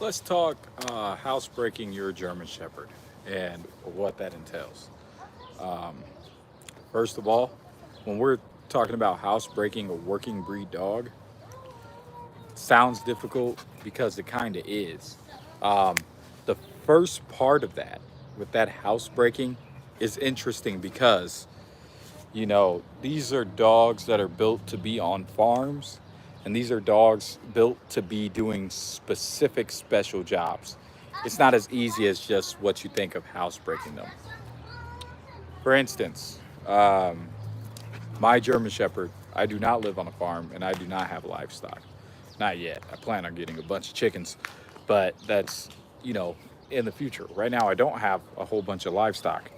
Let's talk housebreaking your German Shepherd and what that entails. First of all, when we're talking about housebreaking a working breed dog, sounds difficult because it kind of is. Um, the first part of that, with that housebreaking, is interesting because these are dogs that are built to be on farms, and these are dogs built to be doing specific special jobs. It's not as easy as just what you think of housebreaking them. For instance, my German Shepherd, I do not live on a farm and I do not have livestock. Not yet. I plan on getting a bunch of chickens, but that's, you know, in the future. Right now, I don't have a whole bunch of livestock.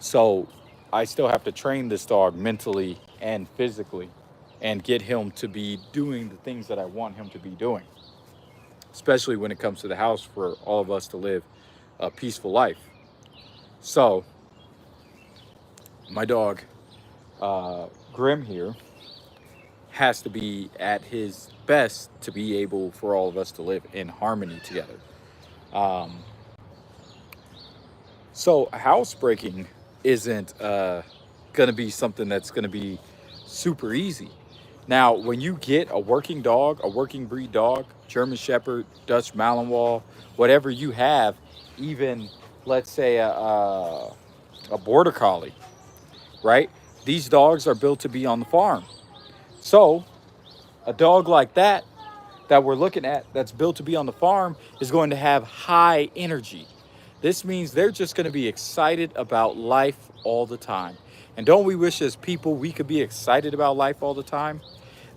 So I still have to train this dog mentally and physically and get him to be doing the things that I want him to be doing, especially when it comes to the house for all of us to live a peaceful life. So, my dog, Grim here, has to be at his best to be able for all of us to live in harmony together. Um, so, housebreaking isn't going to be something that's going to be super easy. Now, when you get a working dog, a working breed dog, German Shepherd, Dutch Malinois, whatever you have, even let's say a Border Collie, right? These dogs are built to be on the farm. So, a dog like that we're looking at that's built to be on the farm is going to have high energy. This means they're just going to be excited about life all the time. And don't we wish as people we could be excited about life all the time?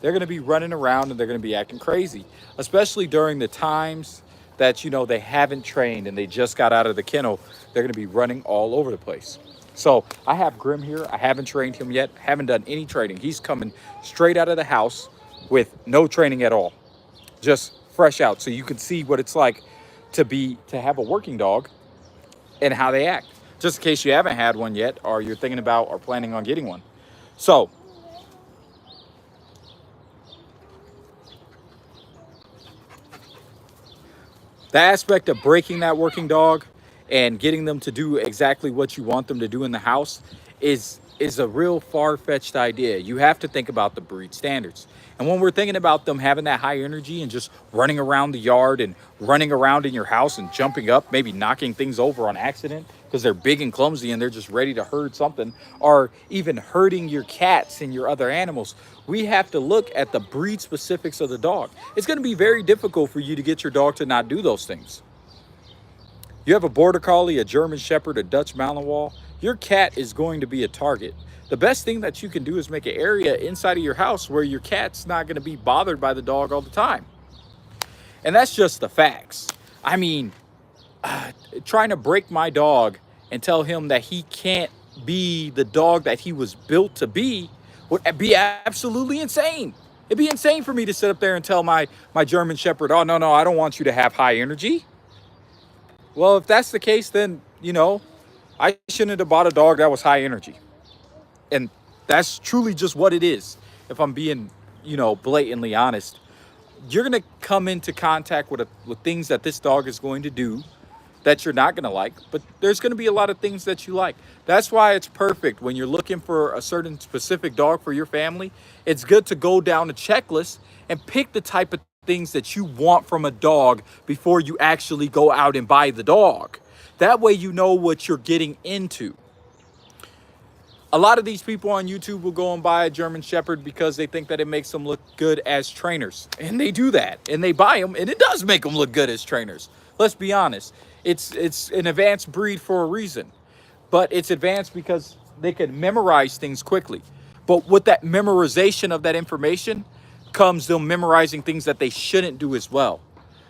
They're going to be running around and they're going to be acting crazy, especially during the times that they haven't trained and they just got out of the kennel. They're going to be running all over the place. So I have Grim here. I haven't trained him yet. Haven't done any training. He's coming straight out of the house with no training at all, just fresh out, so you can see what it's like to have a working dog and how they act. Just in case you haven't had one yet, or you're thinking about or planning on getting one. So the aspect of breaking that working dog and getting them to do exactly what you want them to do in the house is a real far-fetched idea. You have to think about the breed standards. And when we're thinking about them having that high energy and just running around the yard and running around in your house and jumping up, maybe knocking things over on accident because they're big and clumsy and they're just ready to herd something, or even hurting your cats and your other animals, we have to look at the breed specifics of the dog. It's going to be very difficult for you to get your dog to not do those things. You have a Border Collie, a German Shepherd, a Dutch Malinois, your cat is going to be a target. The best thing that you can do is make an area inside of your house where your cat's not going to be bothered by the dog all the time. And that's just the facts. I mean, trying to break my dog and tell him that he can't be the dog that he was built to be would be absolutely insane. It'd be insane for me to sit up there and tell my German Shepherd, oh, no, I don't want you to have high energy. Well, if that's the case, then, I shouldn't have bought a dog that was high energy. And that's truly just what it is. If I'm being, blatantly honest, you're going to come into contact with things that this dog is going to do that you're not going to like, but there's going to be a lot of things that you like. That's why it's perfect when you're looking for a certain specific dog for your family. It's good to go down a checklist and pick the type of things that you want from a dog before you actually go out and buy the dog. That way you know what you're getting into. A lot of these people on YouTube will go and buy a German Shepherd because they think that it makes them look good as trainers. And they do that. And they buy them, and it does make them look good as trainers. Let's be honest. It's an advanced breed for a reason. But it's advanced because they can memorize things quickly. But with that memorization of that information comes them memorizing things that they shouldn't do as well.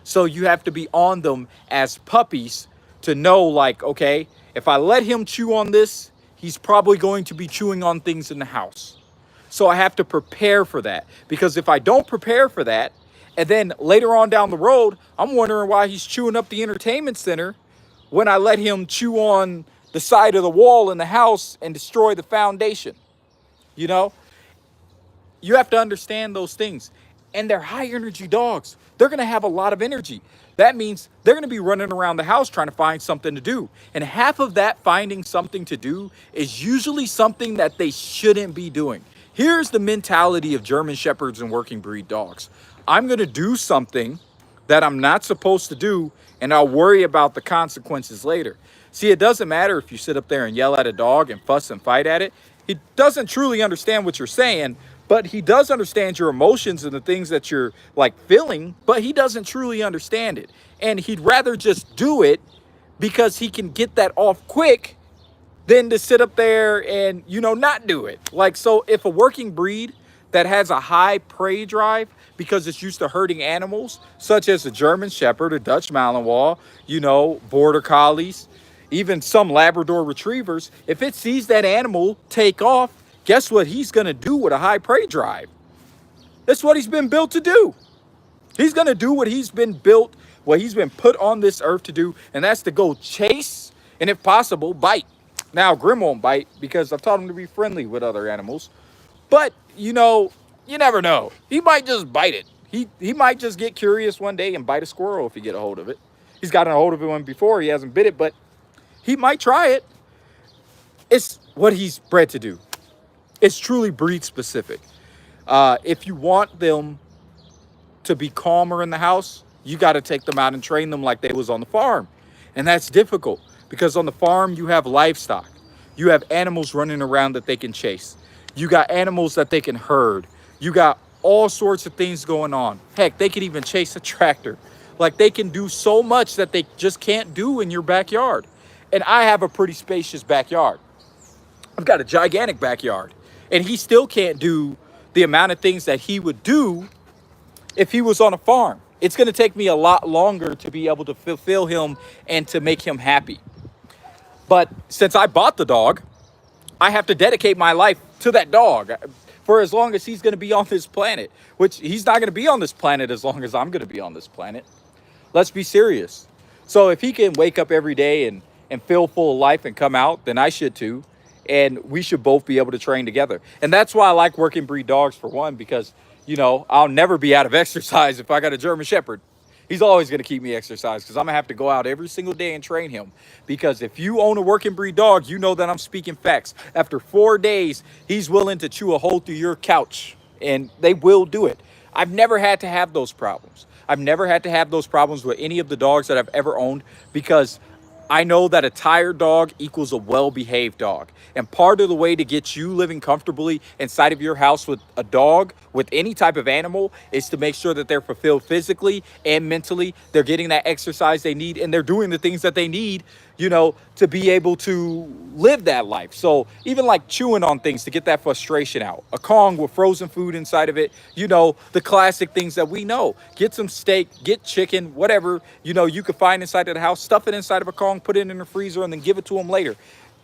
So you have to be on them as puppies to know, like, okay, if I let him chew on this, he's probably going to be chewing on things in the house. So I have to prepare for that. Because if I don't prepare for that, and then later on down the road, I'm wondering why he's chewing up the entertainment center when I let him chew on the side of the wall in the house and destroy the foundation. You know, you have to understand those things. and they're high energy dogs. They're going to have a lot of energy. That means they're going to be running around the house trying to find something to do. And half of that finding something to do is usually something that they shouldn't be doing. Here's the mentality of German Shepherds and working breed dogs. I'm going to do something that I'm not supposed to do, and I'll worry about the consequences later. See, it doesn't matter if you sit up there and yell at a dog and fuss and fight at it. He doesn't truly understand what you're saying, but he does understand your emotions and the things that you're like feeling, but he doesn't truly understand it. And he'd rather just do it because he can get that off quick than to sit up there and, not do it. Like, so if a working breed that has a high prey drive because it's used to herding animals, such as a German Shepherd, a Dutch Malinois, Border Collies, even some Labrador Retrievers, if it sees that animal take off, guess what he's going to do with a high prey drive? That's what he's been built to do. He's going to do what he's been built, what he's been put on this earth to do, and that's to go chase and, if possible, bite. Now, Grim won't bite because I've taught him to be friendly with other animals. But, you never know. He might just bite it. He might just get curious one day and bite a squirrel if he get a hold of it. He's gotten a hold of it one before. He hasn't bit it, but he might try it. It's what he's bred to do. It's truly breed specific. If you want them to be calmer in the house, you got to take them out and train them like they was on the farm. And that's difficult because on the farm, you have livestock. You have animals running around that they can chase. You got animals that they can herd. You got all sorts of things going on. Heck, they can even chase a tractor. Like, they can do so much that they just can't do in your backyard. And I have a pretty spacious backyard. I've got a gigantic backyard. And he still can't do the amount of things that he would do if he was on a farm. It's going to take me a lot longer to be able to fulfill him and to make him happy. But since I bought the dog, I have to dedicate my life to that dog for as long as he's going to be on this planet, which he's not going to be on this planet as long as I'm going to be on this planet. Let's be serious. So if he can wake up every day and feel full of life and come out, then I should too. And we should both be able to train together. And that's why I like working breed dogs, for one, because, I'll never be out of exercise if I got a German Shepherd. He's always going to keep me exercise because I'm going to have to go out every single day and train him. Because if you own a working breed dog, you know that I'm speaking facts. After 4 days, he's willing to chew a hole through your couch, and they will do it. I've never had to have those problems. I've never had to have those problems with any of the dogs that I've ever owned because I know that a tired dog equals a well-behaved dog. And part of the way to get you living comfortably inside of your house with a dog, with any type of animal, is to make sure that they're fulfilled physically and mentally. They're getting that exercise they need, and they're doing the things that they need, to be able to live that life. So even like chewing on things to get that frustration out. A Kong with frozen food inside of it, the classic things that we know. Get some steak, get chicken, whatever, you can find inside of the house, stuff it inside of a Kong, put it in the freezer, and then give it to them later.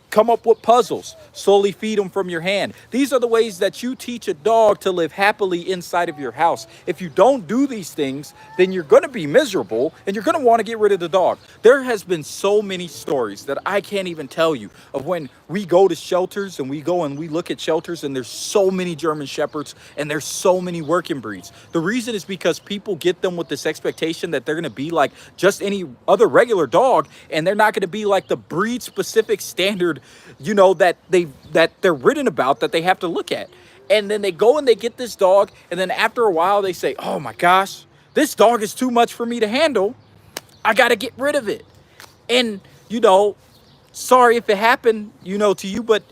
Come up with puzzles, slowly feed them from your hand. These are the ways that you teach a dog to live happily inside of your house. If you don't do these things, then you're going to be miserable and you're going to want to get rid of the dog. There has been so many stories that I can't even tell you of when we go to shelters and we go and we look at shelters and there's so many German Shepherds and there's so many working breeds. The reason is because people get them with this expectation that they're going to be like just any other regular dog, and they're not going to be like the breed specific standard that they're written about, that they have to look at. And then they go and they get this dog, and then after a while they say, oh my gosh, this dog is too much for me to handle. I got to get rid of it. And sorry if it happened to you, but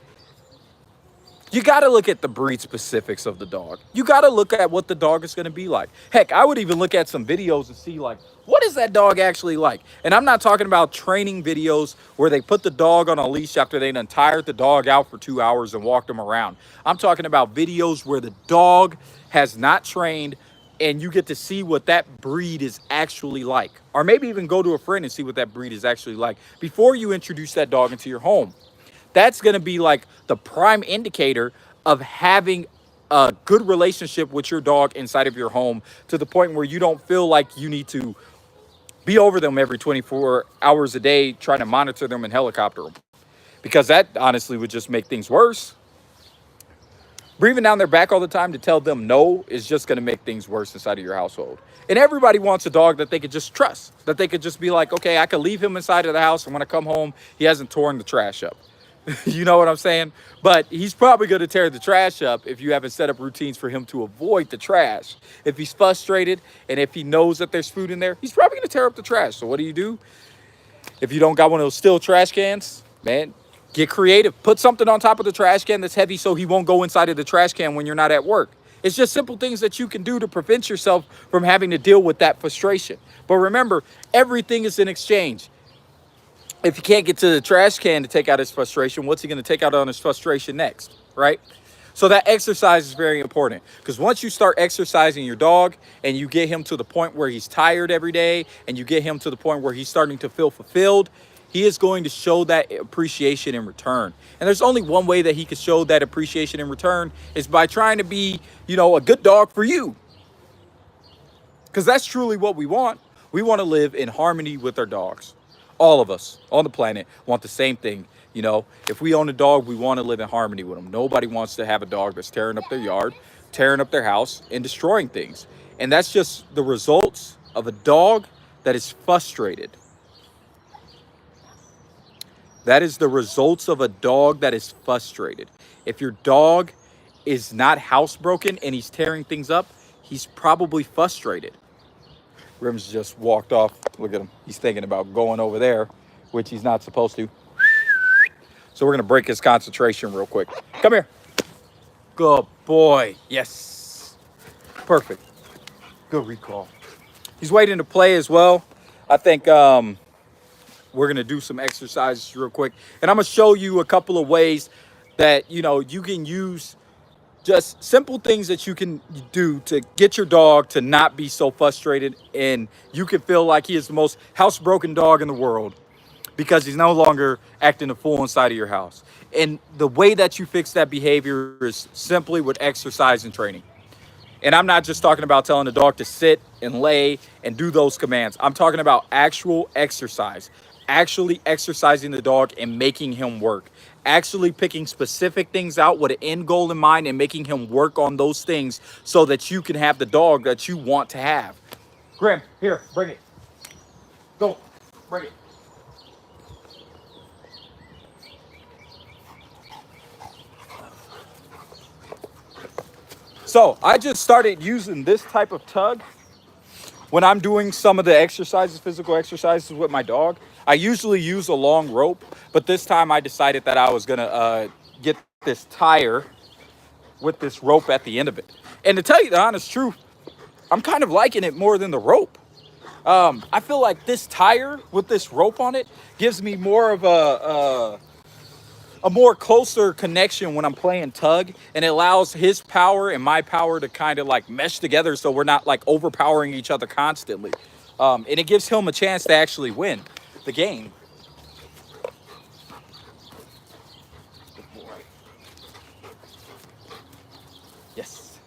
you got to look at the breed specifics of the dog. You got to look at what the dog is going to be like. Heck, I would even look at some videos and see like, what is that dog actually like? And I'm not talking about training videos where they put the dog on a leash after they done tired the dog out for 2 hours and walked him around. I'm talking about videos where the dog has not trained and you get to see what that breed is actually like. Or maybe even go to a friend and see what that breed is actually like before you introduce that dog into your home. That's going to be like the prime indicator of having a good relationship with your dog inside of your home, to the point where you don't feel like you need to be over them every 24 hours a day trying to monitor them and helicopter them, because that honestly would just make things worse. Breathing down their back all the time to tell them no is just going to make things worse inside of your household. And everybody wants a dog that they could just trust, that they could just be like, okay, I could leave him inside of the house, and when I come home, he hasn't torn the trash up. You know what I'm saying? But he's probably going to tear the trash up if you haven't set up routines for him to avoid the trash. If he's frustrated and if he knows that there's food in there, he's probably going to tear up the trash. So what do? If you don't got one of those steel trash cans, man, get creative. Put something on top of the trash can that's heavy so he won't go inside of the trash can when you're not at work. It's just simple things that you can do to prevent yourself from having to deal with that frustration. But remember, everything is in exchange. If he can't get to the trash can to take out his frustration, what's he going to take out on his frustration next, right? So that exercise is very important, because once you start exercising your dog and you get him to the point where he's tired every day and you get him to the point where he's starting to feel fulfilled, he is going to show that appreciation in return. And there's only one way that he can show that appreciation in return, is by trying to be, a good dog for you. Because that's truly what we want. We want to live in harmony with our dogs. All of us on the planet want the same thing. If we own a dog, we want to live in harmony with them. Nobody wants to have a dog that's tearing up their yard, tearing up their house, and destroying things. And that's just the results of a dog that is frustrated. That is the results of a dog that is frustrated. If your dog is not housebroken and he's tearing things up, he's probably frustrated. Rims just walked off. Look at him. He's thinking about going over there, which he's not supposed to. So we're going to break his concentration real quick. Come here. Good boy. Yes. Perfect. Good recall. He's waiting to play as well. I think we're going to do some exercises real quick. And I'm going to show you a couple of ways that, you can use just simple things that you can do to get your dog to not be so frustrated, and you can feel like he is the most housebroken dog in the world because he's no longer acting a fool inside of your house. And the way that you fix that behavior is simply with exercise and training. And I'm not just talking about telling the dog to sit and lay and do those commands. I'm talking about actual exercise, actually exercising the dog and making him work, actually picking specific things out with an end goal in mind and making him work on those things so that you can have the dog that you want to have. Grim, here, bring it. Go, bring it. So I just started using this type of tug when I'm doing some of the exercises, physical exercises with my dog. I usually use a long rope, but this time I decided that I was gonna get this tire with this rope at the end of it. And to tell you the honest truth, I'm kind of liking it more than the rope. I feel like this tire with this rope on it gives me more of a more closer connection when I'm playing tug, and it allows his power and my power to kind of like mesh together so we're not like overpowering each other constantly. And it gives him a chance to actually win the game. Yes.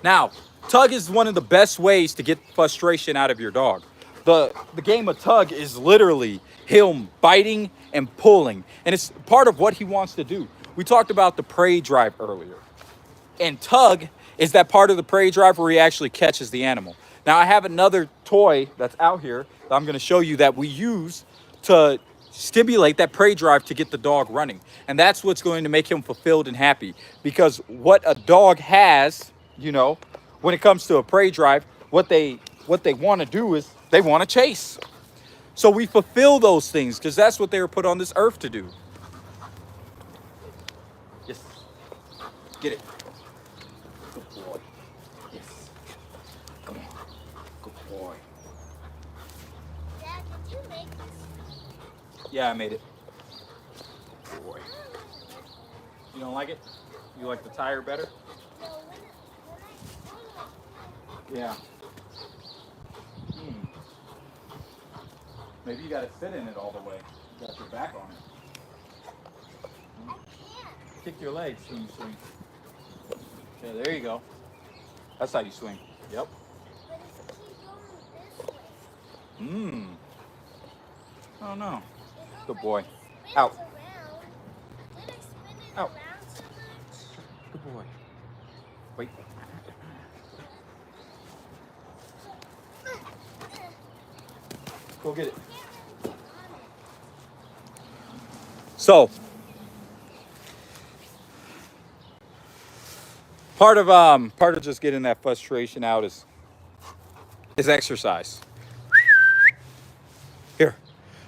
Now, tug is one of the best ways to get frustration out of your dog. The game of tug is literally him biting and pulling, and it's part of what he wants to do. We talked about the prey drive earlier, and tug is that part of the prey drive where he actually catches the animal. Now I have another toy that's out here that I'm going to show you that we use to stimulate that prey drive to get the dog running, and that's what's going to make him fulfilled and happy. Because what a dog has, when it comes to a prey drive, what they want to do is they want to chase. So we fulfill those things because that's what they were put on this earth to do. Yes. Get it. Good boy. Yes. Come on. Good boy. Dad, did you make this? Yeah, I made it. Good boy. You don't like it? You like the tire better? No, when I Yeah. Maybe you gotta sit in it all the way. You got your back on it. I can't. Kick your legs when you swing. Okay, there you go. That's how you swing. Yep. But if you keep going this way, Oh no. it Good boy. spins Out. around. Then I spin it Out. around so much. Good boy. Wait. Go get it. So, part of just getting that frustration out is exercise. Here.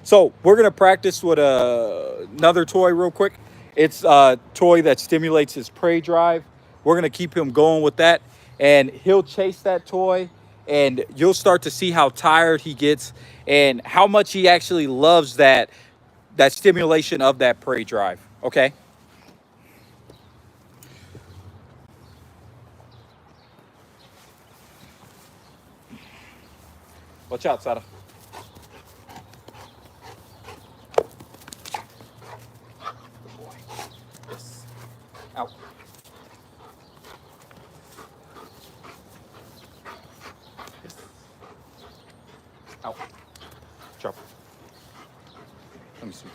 So we're gonna practice with another toy real quick. It's a toy that stimulates his prey drive. We're gonna keep him going with that, and he'll chase that toy, and you'll start to see how tired he gets and how much he actually loves that stimulation of that prey drive. Okay. Watch out, Sada. Good boy. Yes. Out. Yes. Out. Drop. Let me see.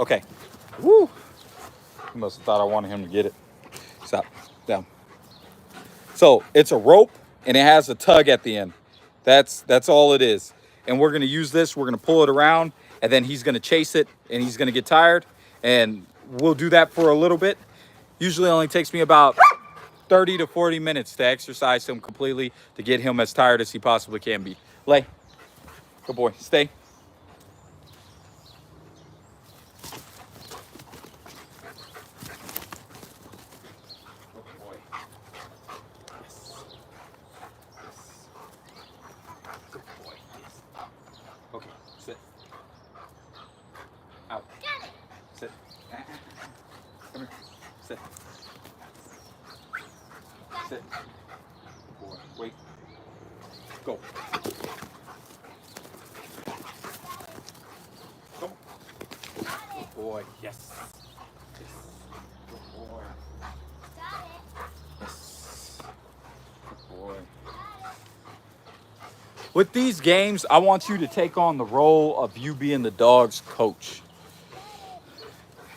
Okay. Woo. He must have thought I wanted him to get it. Stop. Down. So it's a rope and it has a tug at the end. That's all it is. And we're gonna use this, we're gonna pull it around, and then he's gonna chase it and he's gonna get tired. And we'll do that for a little bit. Usually only takes me about 30 to 40 minutes to exercise him completely to get him as tired as he possibly can be. Lay. Good boy. Stay. Good boy. Yes. Yes. Good boy. Yes. Okay. Sit. Out. Sit. Come here. Sit. Sit. Good boy. Wait. Go. Come on. Good boy. Yes. Yes. Good boy. Yes. Good boy. With these games, I want you to take on the role of you being the dog's coach.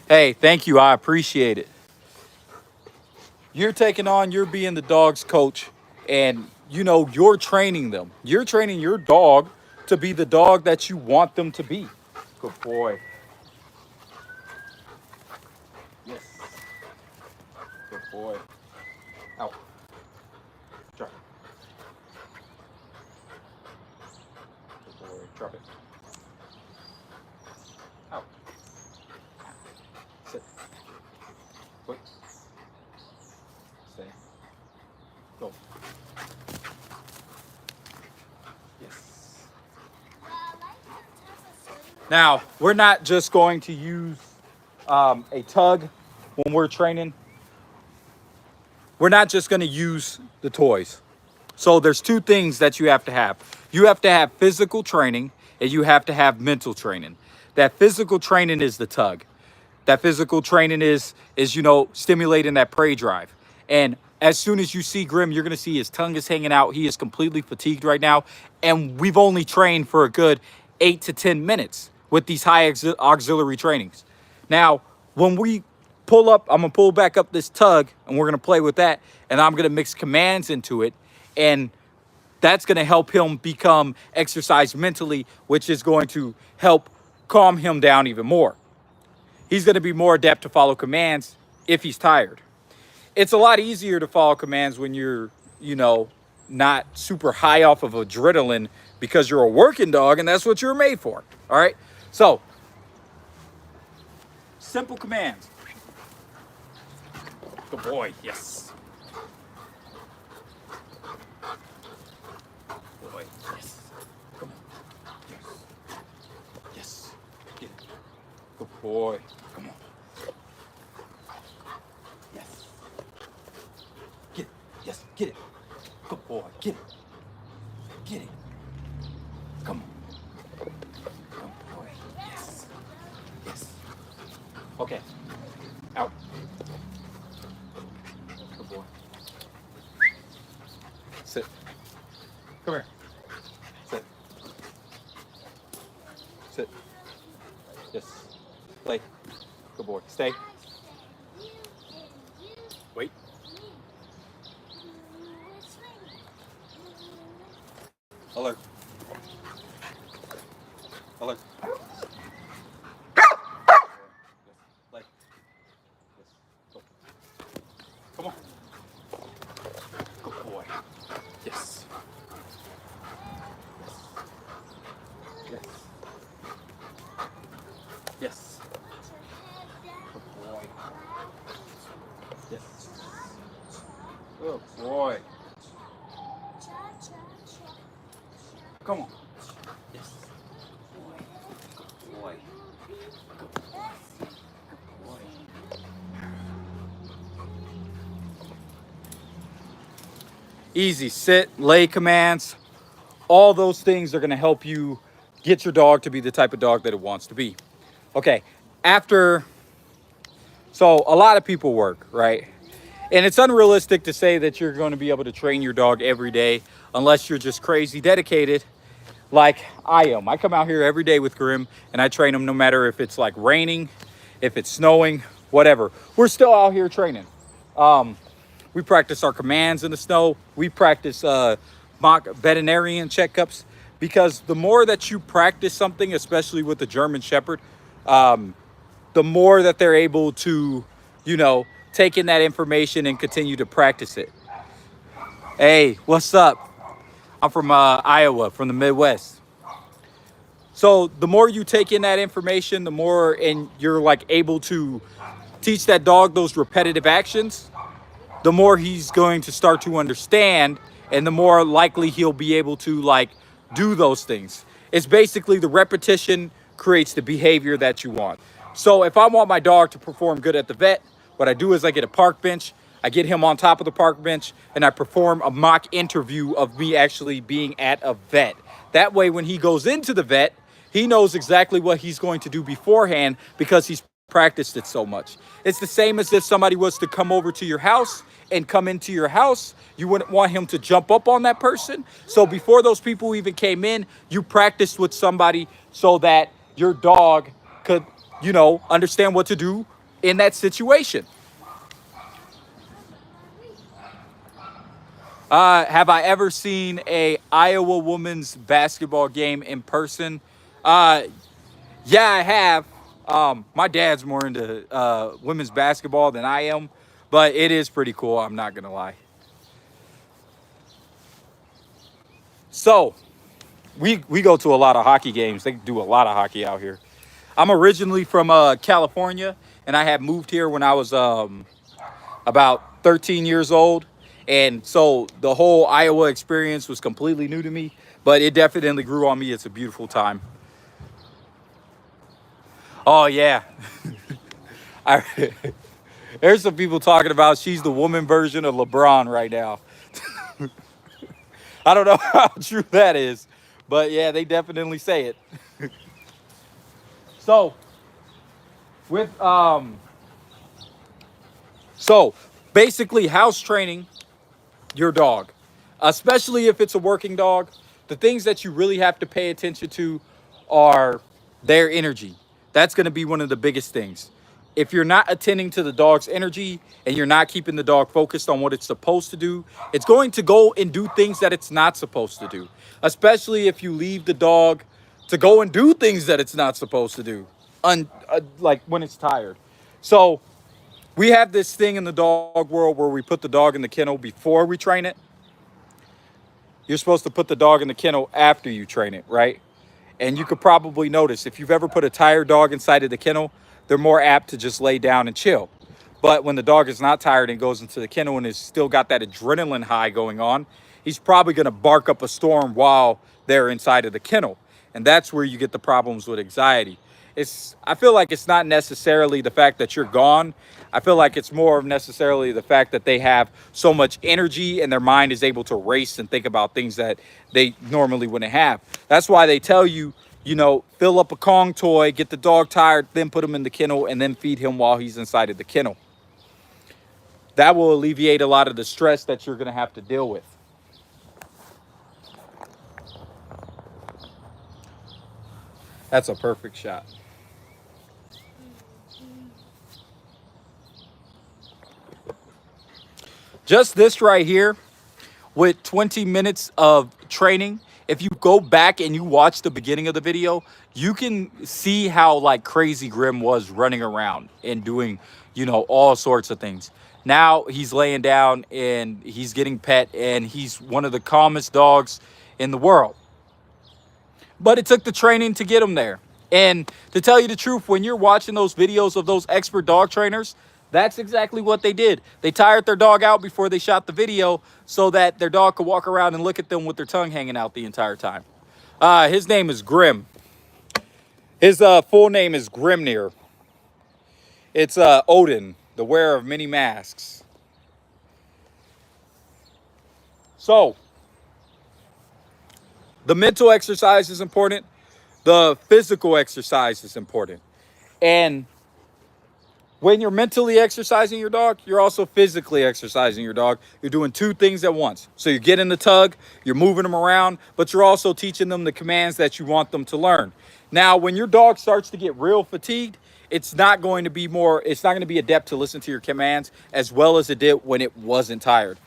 Hey, thank you. I appreciate it. You're taking on, you're being the dog's coach, and you're training them. You're training your dog to be the dog that you want them to be. Good boy. Yes. Good boy. Out. Drop it. Good boy. Drop it. Out. Sit. Put. Stay. Go. Yes. Now, we're not just going to use a tug when we're training. We're not just going to use the toys. So there's two things that you have to have. You have to have physical training and you have to have mental training. That physical training is the tug. That physical training is stimulating that prey drive. And as soon as you see Grim, you're going to see his tongue is hanging out. He is completely fatigued right now. And we've only trained for a good 8 to 10 minutes with these high auxiliary trainings. Now, when we pull up, I'm going to pull back up this tug and we're going to play with that. And I'm going to mix commands into it. And that's going to help him become exercised mentally, which is going to help calm him down even more. He's going to be more adept to follow commands if he's tired. It's a lot easier to follow commands when you're, not super high off of adrenaline because you're a working dog and that's what you're made for. All right. So, simple commands. Good boy. Yes. Good boy. Yes. Come on. Yes. Yes. Get it. Good boy. Come on. Yes. Get it. Yes. Get it. Good boy. Get it. Get it. Come on. Good boy. Yes. Yes. Okay. Out. Good boy. Sit. Come here. Sit. Sit. Yes. Play. Good boy. Stay. Wait. Alert. Alert. Like. Go. Come on. Good boy. Yes. Yes. Yes. Good boy. Yes. Good boy. Come on. Yes. Good boy. Good boy. Easy sit, lay commands. All those things are going to help you get your dog to be the type of dog that it wants to be. Okay, so a lot of people work, right? And it's unrealistic to say that you're going to be able to train your dog every day unless you're just crazy dedicated like I am. I come out here every day with Grim and I train him no matter if it's like raining, if it's snowing, whatever. We're still out here training. We practice our commands in the snow. We practice mock veterinarian checkups, because the more that you practice something, especially with the German Shepherd, the more that they're able to, you know, take in that information and continue to practice it. Hey, what's up? I'm from Iowa, from the Midwest. So the more you take in that information, the more and you're like able to teach that dog those repetitive actions, the more he's going to start to understand, and the more likely he'll be able to like do those things. It's basically the repetition creates the behavior that you want. So if I want my dog to perform good at the vet, what I do is I get a park bench, I get him on top of the park bench, and I perform a mock interview of me actually being at a vet. That way, when he goes into the vet, he knows exactly what he's going to do beforehand because he's practiced it so much. It's the same as if somebody was to come over to your house and come into your house. You wouldn't want him to jump up on that person. So before those people even came in, you practiced with somebody so that your dog could, you know, understand what to do in that situation. Have I ever seen a Iowa women's basketball game in person? Yeah, I have. My dad's more into women's basketball than I am, but it is pretty cool. I'm not gonna lie. So we go to a lot of hockey games. They do a lot of hockey out here. I'm originally from California, and I had moved here when I was about 13 years old. And so the whole Iowa experience was completely new to me, but it definitely grew on me. It's a beautiful time. Oh, yeah. I, there's some people talking about she's the woman version of LeBron right now. I don't know how true that is, but yeah, they definitely say it. So with so basically house training your dog, especially if it's a working dog, the things that you really have to pay attention to are their energy. That's going to be one of the biggest things. If you're not attending to the dog's energy and you're not keeping the dog focused on what it's supposed to do, it's going to go and do things that it's not supposed to do. Especially if you leave the dog to go and do things that it's not supposed to do, like when it's tired. So we have this thing in the dog world where we put the dog in the kennel before we train it. You're supposed to put the dog in the kennel after you train it, right? And you could probably notice if you've ever put a tired dog inside of the kennel, they're more apt to just lay down and chill. But when the dog is not tired and goes into the kennel and has still got that adrenaline high going on, he's probably going to bark up a storm while they're inside of the kennel. And that's where you get the problems with anxiety. I feel like it's not necessarily the fact that you're gone. I feel like it's more of necessarily the fact that they have so much energy and their mind is able to race and think about things that they normally wouldn't have. That's why they tell you, you know, fill up a Kong toy, get the dog tired, then put him in the kennel and then feed him while he's inside of the kennel. That will alleviate a lot of the stress that you're going to have to deal with. That's a perfect shot. Just this right here, with 20 minutes of training, if you go back and you watch the beginning of the video, you can see how like crazy Grim was running around and doing, you know, all sorts of things. Now he's laying down and he's getting pet, and he's one of the calmest dogs in the world. But it took the training to get him there. And to tell you the truth, when you're watching those videos of those expert dog trainers, that's exactly what they did. They tired their dog out before they shot the video so that their dog could walk around and look at them with their tongue hanging out the entire time. His name is Grim. His full name is Grimnir. It's Odin, the wearer of many masks. So, the mental exercise is important. The physical exercise is important. And when you're mentally exercising your dog, you're also physically exercising your dog. You're doing two things at once. So you're getting the tug, you're moving them around, but you're also teaching them the commands that you want them to learn. Now, when your dog starts to get real fatigued, it's not going to be adept to listen to your commands as well as it did when it wasn't tired.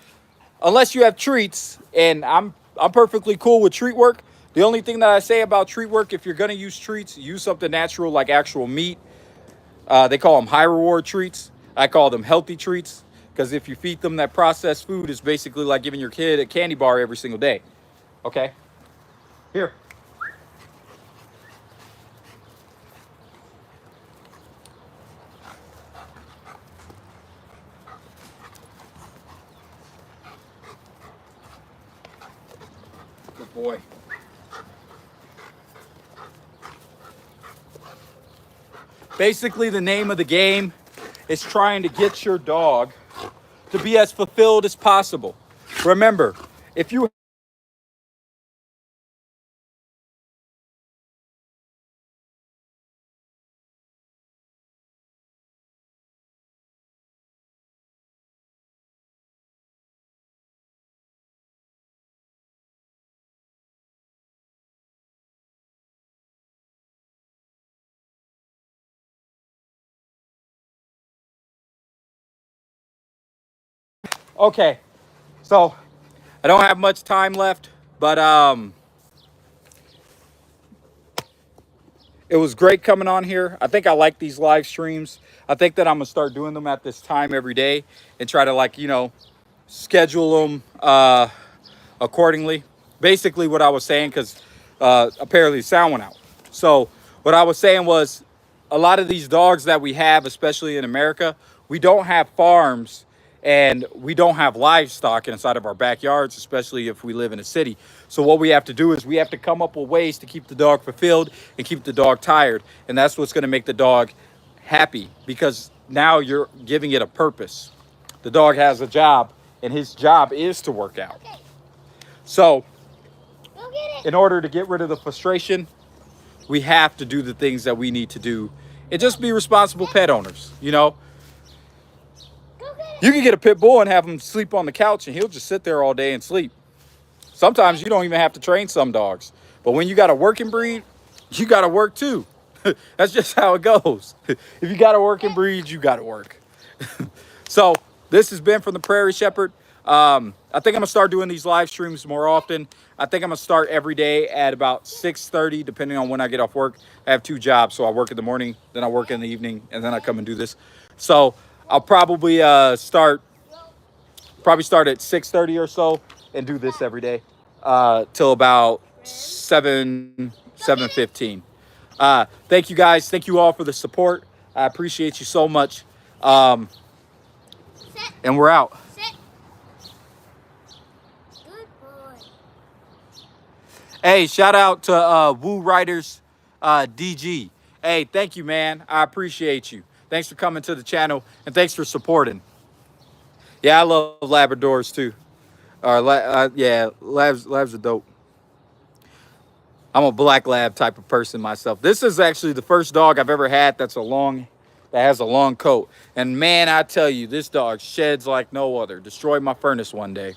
Unless you have treats, and I'm perfectly cool with treat work. The only thing that I say about treat work, if you're going to use treats, use something natural like actual meat. They call them high reward treats. I call them healthy treats, because if you feed them that processed food, it's basically like giving your kid a candy bar every single day. Okay? Here. Good boy. Basically, the name of the game is trying to get your dog to be as fulfilled as possible. Remember, if you okay, so I don't have much time left, but it was great coming on here. I think I like these live streams. I think that I'm gonna start doing them at this time every day and try to, like, you know, schedule them accordingly. Basically what I was saying, because apparently the sound went out. So what I was saying was, a lot of these dogs that we have, especially in America, we don't have farms and we don't have livestock inside of our backyards, especially if we live in a city. So what we have to do is we have to come up with ways to keep the dog fulfilled and keep the dog tired. And that's what's going to make the dog happy, because now you're giving it a purpose. The dog has a job, and his job is to work out. Okay, So go get it. in order to get rid of the frustration, we have to do the things that we need to do and just be responsible pet owners. You know, Go get it. you can get a pit bull and have him sleep on the couch and he'll just sit there all day and sleep. Sometimes you don't even have to train some dogs. But when you got a working breed, you got to work too. That's just how it goes. If you got a working breed, you got to work. So this has been from the Prairie Shepherd. I think I'm gonna start doing these live streams more often. I think I'm gonna start every day at about 6:30, depending on when I get off work. I have two jobs, so I work in the morning, then I work in the evening, and then I come and do this. So I'll probably start at 6:30 or so and do this every day till about 7:15. Thank you guys. Thank you all for the support. I appreciate you so much. Sit. And we're out. Sit. Good boy. Hey, shout out to Woo Riders DG. Hey, thank you, man. I appreciate you. Thanks for coming to the channel, and thanks for supporting. Yeah, I love Labradors too. Yeah, labs are dope. I'm a black lab type of person myself. This is actually the first dog I've ever had that has a long coat. And man, I tell you, this dog sheds like no other. Destroyed my furnace one day.